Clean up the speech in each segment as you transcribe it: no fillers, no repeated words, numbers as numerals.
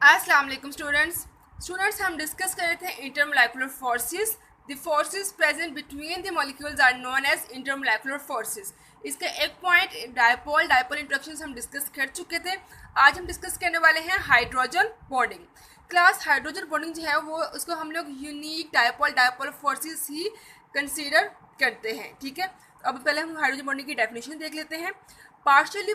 अस्सलाम वालेकुम स्टूडेंट्स हम डिस्कस कर रहे थे intermolecular forces. The forces present between the molecules are known as intermolecular forces. इसका एक पॉइंट डायपोल डायपोल इंट्रैक्शंस हम डिस्कस कर चुके थे। आज हम डिस्कस करने वाले हैं hydrogen bonding. Class hydrogen bonding जो है वो उसको हम लोग यूनिक डायपोल डायपोल फोर्सेस ही कंसीडर करते हैं। ठीक है, अब पहले हम हाइड्रोजन बॉन्डिंग की डेफिनेशन देख लेते हैं। Partially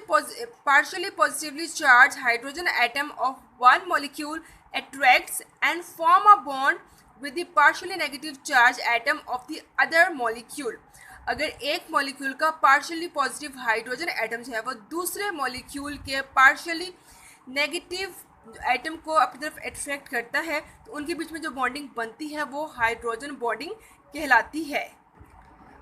positively charged hydrogen atom of one molecule attracts and form a bond with the partially negative charged atom of the other molecule। अगर एक मॉलिक्यूल का पार्शियली पॉजिटिव हाइड्रोजन एटम जो है वो दूसरे मॉलिक्यूल के पार्शियली नेगेटिव एटम को अपनी तरफ अट्रैक्ट करता है तो उनके बीच में जो बॉन्डिंग बनती है वो हाइड्रोजन बॉन्डिंग कहलाती है।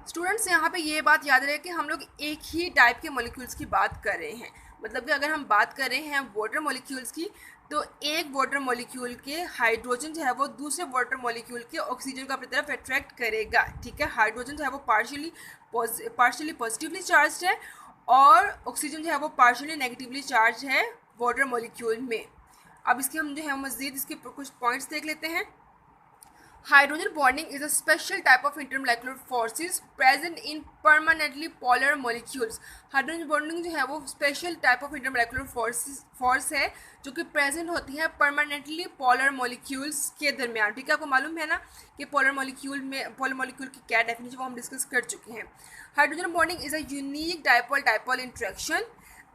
स्टूडेंट्स यहाँ पे ये बात याद रहे कि हम लोग एक ही टाइप के मॉलिक्यूल्स की बात कर रहे हैं। मतलब कि अगर हम बात कर रहे हैं वाटर मॉलिक्यूल्स की तो एक वाटर मॉलिक्यूल के हाइड्रोजन जो है वो दूसरे वाटर मॉलिक्यूल के ऑक्सीजन को अपनी तरफ अट्रैक्ट करेगा। ठीक है, हाइड्रोजन जो है वो पार्शियली पॉजिटिवली चार्ज है और ऑक्सीजन जो है वो पार्शियली नेगेटिवली चार्ज है वाटर मॉलिक्यूल में। अब इसके हम जो है मज़ीद इसके कुछ पॉइंट्स देख लेते हैं। Hydrogen bonding is a special type of intermolecular forces present in permanently polar molecules। Hydrogen bonding जो है वो स्पेशल टाइप ऑफ इंटरमोलेकुलर फोर्स है जो कि प्रेजेंट होती है परमानेंटली पोलर मॉलिक्यूल्स के दरमियान। ठीक है, आपको मालूम है ना कि पोलर मॉलिक्यूल की क्या डेफिनेशन वो हम डिस्कस कर चुके हैं। Hydrogen bonding is a unique dipole dipole interaction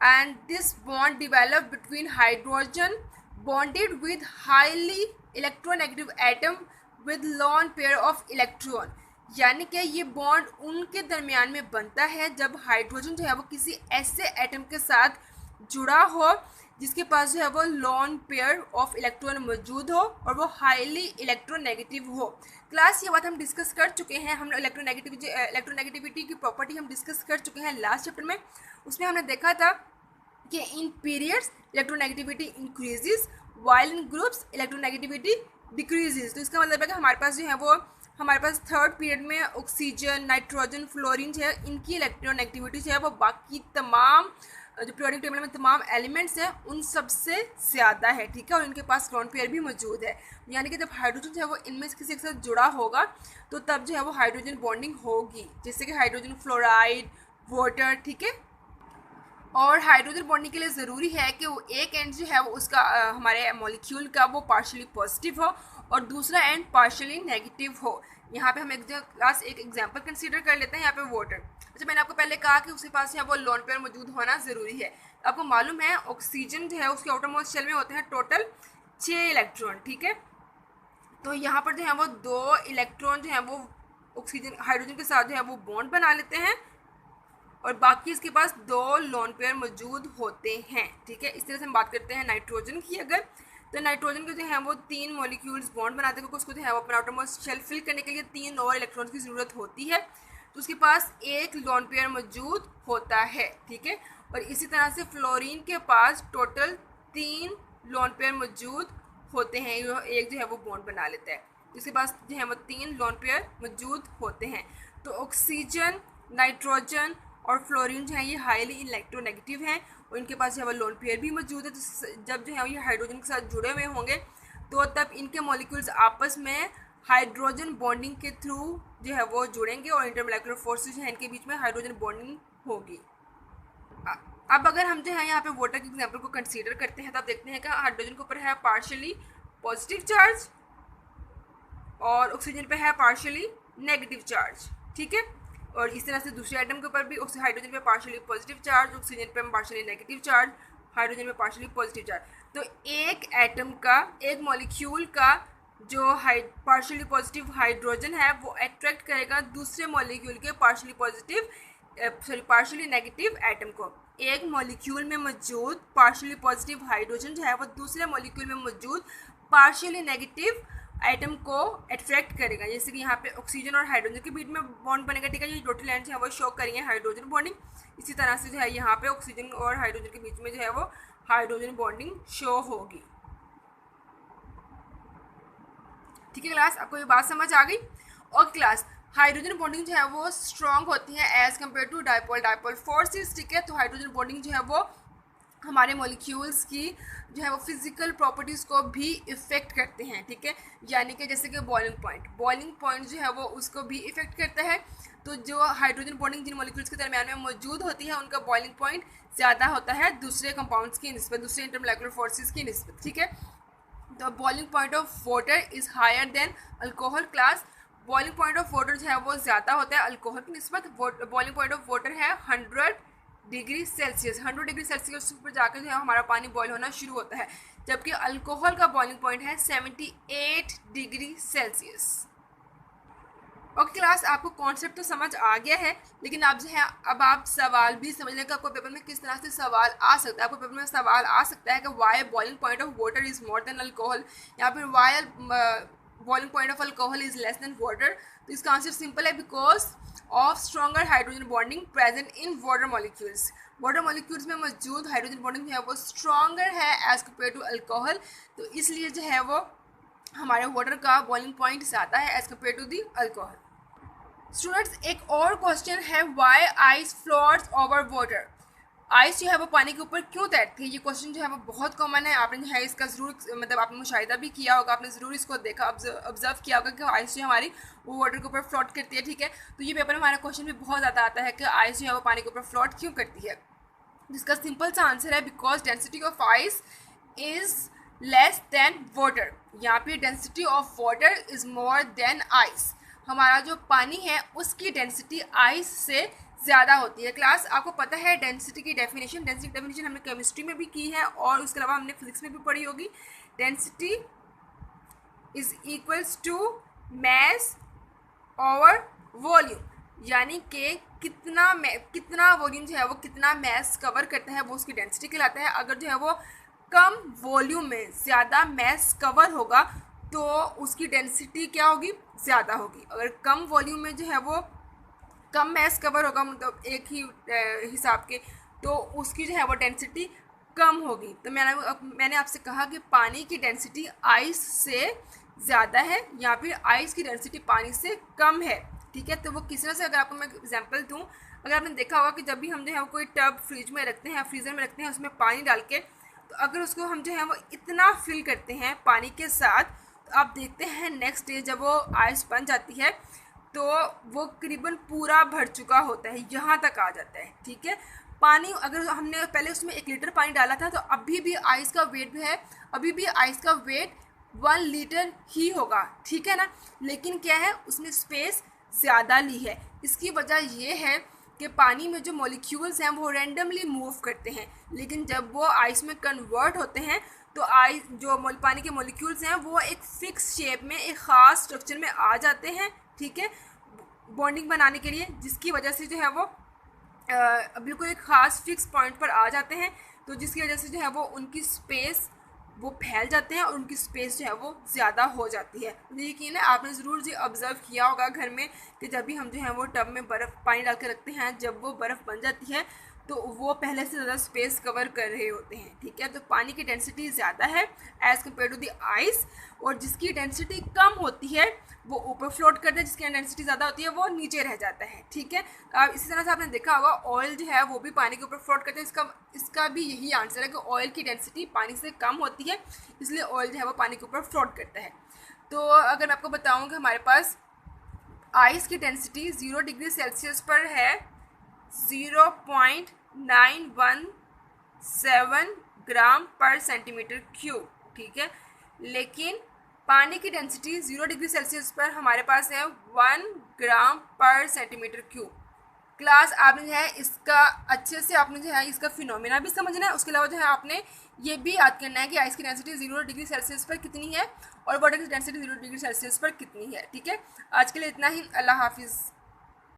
and this bond developed between hydrogen bonded with highly electronegative atom with lone pair of electron। यानी कि ये बॉन्ड उनके दरमियान में बनता है जब हाइड्रोजन जो है वो किसी ऐसे एटम के साथ जुड़ा हो जिसके पास जो है वो लॉन पेयर ऑफ इलेक्ट्रॉन मौजूद हो और वो हाईली इलेक्ट्रोनेगेटिव हो। क्लास ये बात हम डिस्कस कर चुके हैं। हम इलेक्ट्रोनेगेटिविटी की प्रॉपर्टी हम डिस्कस कर चुके हैं लास्ट चैप्टर में। उसमें हमने देखा था कि in periods electronegativity increases while in groups electronegativity decreases. तो इसका मतलब है कि हमारे पास जो है वो हमारे पास थर्ड पीरियड में ऑक्सीजन नाइट्रोजन फ्लोरीन जो है इनकी इलेक्ट्रोनेगेटिविटी जो है वो बाकी तमाम जो पीरियोडिक टेबल में तमाम एलिमेंट्स हैं उन सबसे ज़्यादा है। ठीक है, और इनके पास लोन पेयर भी मौजूद है। यानी कि जब हाइड्रोजन जो है वो इनमें से किसी के साथ जुड़ा होगा तो तब जो है वो हाइड्रोजन बॉन्डिंग होगी, जैसे कि हाइड्रोजन फ्लोराइड वाटर। ठीक है, और हाइड्रोजन बॉन्डिंग के लिए ज़रूरी है कि वो एक एंड जो है वो उसका हमारे मॉलिक्यूल का वो पार्शियली पॉजिटिव हो और दूसरा एंड पार्शियली नेगेटिव हो। यहाँ पे हम एक एग्जांपल कंसीडर कर लेते हैं। यहाँ पे वाटर, अच्छा मैंने आपको पहले कहा कि उसके पास जो है वो लोन पेयर मौजूद होना ज़रूरी है। आपको मालूम है ऑक्सीजन जो है उसके आउटरमोस्ट शेल में होते हैं टोटल 6 इलेक्ट्रॉन। ठीक है, तो यहाँ पर जो है वो 2 इलेक्ट्रॉन जो है वो ऑक्सीजन हाइड्रोजन के साथ जो है वो बॉन्ड बना लेते हैं और बाकी इसके पास 2 लोन पेयर मौजूद होते हैं। ठीक है, इस तरह से हम बात करते हैं नाइट्रोजन की। अगर तो नाइट्रोजन के जो है वो 3 मॉलिक्यूल्स बॉन्ड बनाते हैं क्योंकि उसको जो है वो अपना आउटरमोस्ट शेल फिल करने के लिए 3 और इलेक्ट्रॉन्स की ज़रूरत होती है, तो उसके पास एक लोन पेयर मौजूद होता है। ठीक है, और इसी तरह से फ्लोरीन के पास टोटल 3 लोन पेयर मौजूद होते हैं। एक जो है वो बॉन्ड बना लेता है, इसके पास जो है वो 3 लोन पेयर मौजूद होते हैं। तो ऑक्सीजन नाइट्रोजन और फ्लोरीन जो है ये हाईली इलेक्ट्रोनेगेटिव हैं और इनके पास जो है वो लोन पेयर भी मौजूद है। तो जब जो है ये हाइड्रोजन के साथ जुड़े हुए होंगे तो तब इनके मॉलिक्यूल्स आपस में हाइड्रोजन बॉन्डिंग के थ्रू जो है वो जुड़ेंगे और इंटरमोलेकुलर फोर्सेस जो है इनके बीच में हाइड्रोजन बॉन्डिंग होगी। अब अगर हम जो है यहाँ पे वाटर के एग्जाम्पल को कंसीडर करते हैं तो आप देखते हैं कि हाइड्रोजन के ऊपर है पार्शियली पॉजिटिव चार्ज और ऑक्सीजन पे है पार्शियली नेगेटिव चार्ज। ठीक है, और इस तरह से दूसरे आइटम के ऊपर भी हाइड्रोजन पे पार्शियली पॉजिटिव चार्ज ऑक्सीजन पे पार्शियली नेगेटिव चार्ज हाइड्रोजन पे पार्शियली पॉजिटिव चार्ज। तो एक एटम का एक मॉलिक्यूल का जो पार्शियली पॉजिटिव हाइड्रोजन है वो अट्रैक्ट करेगा दूसरे मॉलिक्यूल के पार्शियली नेगेटिव एटम को। एक मॉलिक्यूल में मौजूद पार्शियली पॉजिटिव हाइड्रोजन जो है वो दूसरे मॉलिक्यूल में मौजूद पार्शियली नेगेटिव एटम को अट्रैक्ट करेगा, जैसे कि यहाँ पे ऑक्सीजन और हाइड्रोजन के बीच में बॉन्ड बनेगा। ठीक है, ये डॉटेड लाइन जो है वो शो करेंगे हाइड्रोजन बॉन्डिंग। इसी तरह से जो है यहाँ पे ऑक्सीजन और हाइड्रोजन के बीच में जो है वो हाइड्रोजन बॉन्डिंग शो होगी। ठीक है क्लास, आपको ये बात समझ आ गई। और क्लास हाइड्रोजन बॉन्डिंग जो है वो स्ट्रॉन्ग होती है as compare to dipole dipole forces. ठीक है, तो हाइड्रोजन बॉन्डिंग जो है वो हमारे मॉलिक्यूल्स की जो है वो फिजिकल प्रॉपर्टीज़ को भी इफ़ेक्ट करते हैं, ठीक है। यानी कि जैसे कि बॉइलिंग पॉइंट जो है वो उसको भी इफ़ेक्ट करता है। तो जो हाइड्रोजन बॉन्डिंग जिन मॉलिक्यूल्स के दरमियान में मौजूद होती है उनका बॉइलिंग पॉइंट ज़्यादा होता है दूसरे कंपाउंड्स की निस्बत, दूसरे इंटरमोलेकुलर फोर्सेस की निस्बत, ठीक है। The boiling point of water is higher than alcohol class. Boiling point of water जो है वो ज़्यादा होता है अल्कोहल की निस्बत। बॉइलिंग पॉइंट ऑफ वाटर है 100 डिग्री सेल्सियस। 100 डिग्री सेल्सियस पर जाकर जो है हमारा पानी बॉयल होना शुरू होता है, जबकि अल्कोहल का बॉइलिंग पॉइंट है 78 डिग्री सेल्सियस। ओके क्लास, आपको कॉन्सेप्ट तो समझ आ गया है, लेकिन आप जो है अब आप सवाल भी समझ लें कि आपको पेपर में किस तरह से सवाल आ सकता है। आपको पेपर में सवाल आ सकता है कि why boiling point of water is more than alcohol, या फिर why boiling point of alcohol is less than water. तो इसका आंसर सिंपल है, because of stronger hydrogen bonding present in water molecules. Water molecules में मौजूद hydrogen bonding है वो stronger है एज कम्पेयर टू अल्कोहल, तो इसलिए जो है वो हमारे वाटर का बॉइलिंग पॉइंट ज़्यादा है as compare to the alcohol. Students, एक और क्वेश्चन है, why ice floats over water. Ice जो है वो पानी के ऊपर क्यों तैरती है? ये क्वेश्चन जो है वो बहुत कॉमन है। आपने जो है इसका ज़रूर मतलब आपने मुशाहिदा भी किया होगा, आपने ज़रूर इसको देखा, ऑब्जर्व किया होगा कि आइस जो हमारी वो वाटर के ऊपर फ्लोट करती है, ठीक है। तो ये पेपर में हमारा क्वेश्चन भी बहुत ज़्यादा आता है कि आइस जो है वो पानी के ऊपर फ्लोट क्यों करती है। जिसका सिंपल सा आंसर है, because density of ice is less than water. यहाँ पे density of water is more then ice. हमारा जो पानी है उसकी डेंसिटी आइस से ज़्यादा होती है। क्लास, आपको पता है डेंसिटी की डेफिनेशन, हमने केमिस्ट्री में भी की है और उसके अलावा हमने फिजिक्स में भी पढ़ी होगी। Density is equals to mass over volume, यानी कि कितना वॉल्यूम जो है वो कितना मैस कवर करता है वो उसकी डेंसिटी कहलाता है। अगर जो है वो कम वॉल्यूम में ज़्यादा मैस कवर होगा तो उसकी डेंसिटी क्या होगी? ज़्यादा होगी। अगर कम वॉल्यूम में जो है वो कम मैस कवर होगा, मतलब एक ही हिसाब के, तो उसकी जो है वो डेंसिटी कम होगी। तो मैंने आपसे कहा कि पानी की डेंसिटी आइस से ज़्यादा है या फिर आइस की डेंसिटी पानी से कम है, ठीक है। तो वो किस तरह से, अगर आपको मैं एग्जांपल दूं, अगर आपने देखा होगा कि जब भी हम जो है कोई टब फ्रिज में रखते हैं, फ्रीज़र में रखते हैं, उसमें पानी डाल के, तो अगर उसको हम जो है वो इतना फिल करते हैं पानी के साथ, तो आप देखते हैं नेक्स्ट डे जब वो आइस बन जाती है तो वो करीबन पूरा भर चुका होता है, यहाँ तक आ जाता है, ठीक है। पानी अगर हमने पहले उसमें 1 लीटर पानी डाला था तो अभी भी आइस का वेट जो है, अभी भी आइस का वेट 1 लीटर ही होगा, ठीक है ना। लेकिन क्या है, उसने स्पेस ज़्यादा ली है। इसकी वजह ये है कि पानी में जो मॉलिक्यूल्स हैं वो रैंडमली मूव करते हैं, लेकिन जब वो आइस में कन्वर्ट होते हैं तो आइस जो पानी के मॉलिक्यूल्स हैं वो एक फिक्स शेप में, एक ख़ास स्ट्रक्चर में आ जाते हैं, ठीक है, बॉन्डिंग बनाने के लिए, जिसकी वजह से जो है वो बिल्कुल एक ख़ास फिक्स पॉइंट पर आ जाते हैं। तो जिसकी वजह से जो है वो उनकी स्पेस वो फैल जाते हैं और उनकी स्पेस जो है वो ज़्यादा हो जाती है। मुझे यकीन है आपने ज़रूर जी ऑब्ज़र्व किया होगा घर में कि जब भी हम जो है वो टब में बर्फ़ पानी डाल के रखते हैं, जब वो बर्फ़ बन जाती है तो वो पहले से ज़्यादा स्पेस कवर कर रहे होते हैं, ठीक है। तो पानी की डेंसिटी ज़्यादा है as compare to the ice, और जिसकी डेंसिटी कम होती है वो ऊपर फ्लोट करता है, जिसकी डेंसिटी ज़्यादा होती है वो नीचे रह जाता है, ठीक है। अब इसी तरह से आपने देखा होगा ऑयल जो है वो भी पानी के ऊपर फ्लोट करते हैं। इसका भी यही आंसर है कि ऑयल की डेंसिटी पानी से कम होती है, इसलिए ऑयल जो है वो पानी के ऊपर फ्लोट करता है। तो अगर मैं आपको बताऊँ कि हमारे पास आइस की डेंसिटी 0 डिग्री सेल्सियस पर है 0.917 ग्राम पर सेंटीमीटर क्यूब, ठीक है। लेकिन पानी की डेंसिटी 0 डिग्री सेल्सियस पर हमारे पास है 1 ग्राम पर सेंटीमीटर क्यूब। क्लास, आपने जो है इसका अच्छे से आपने जो है इसका फिनोमेना भी समझना है, उसके अलावा जो है आपने ये भी याद करना है कि आइस की डेंसिटी 0 डिग्री सेल्सियस पर कितनी है और वाटर की डेंसिटी 0 डिग्री सेल्सियस पर कितनी है, ठीक है। आज के लिए इतना ही। अल्लाह हाफिज़।